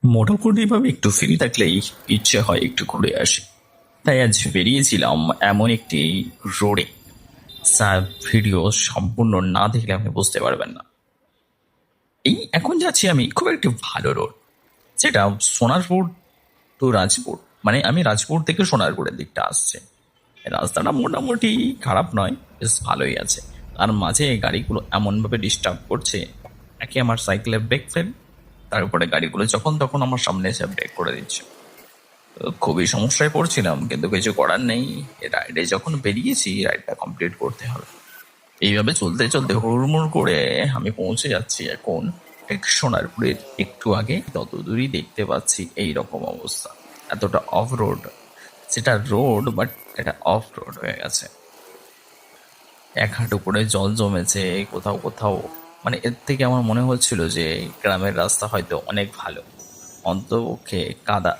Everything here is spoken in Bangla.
মোটামুটিভাবে একটু ফ্রি থাকলেই ইচ্ছে হয় একটু ঘুরে আসি। তাই আজ বেরিয়েছিলাম এমন একটি রোডে, স্যার ভিডিও সম্পূর্ণ না দেখলে আপনি বুঝতে পারবেন না। এই এখন যাচ্ছি আমি খুব একটি ভালো রোড, যেটা সোনারপুর টু রাজপুর, মানে আমি রাজপুর থেকে সোনারপুরের দিকটা আসছে। রাস্তাটা মোটামুটি খারাপ নয়, বেশ ভালোই আছে। তার মাঝে গাড়িগুলো এমনভাবে ডিস্টার্ব করছে, একে আমার সাইকেলের ব্রেক ফেল, তার উপরে গাড়িগুলো যখন তখন আমার সামনে এসে ব্রেক করে দিচ্ছে। তো খুবই সমস্যায় পড়ছিলাম, কিন্তু কিছু করার নেই। রাইডে যখন বেরিয়েছি রাইডটা কমপ্লিট করতে হবে। এইভাবে চলতে চলতে হুড়মুড় করে আমি পৌঁছে যাচ্ছি এখন ঠিক সোনারপুরের একটু আগে। তত দূরই দেখতে পাচ্ছি এই রকম অবস্থা, এতটা অফ রোড। সেটা রোড বাট এটা অফ রোড হয়ে গেছে। এক হাঁটু করে জল জমেছে কোথাও কোথাও। মানে এর থেকে আমার মনে হচ্ছিল যে গ্রামের রাস্তা হয়তো অনেক ভালো, অন্তপক্ষে কাদা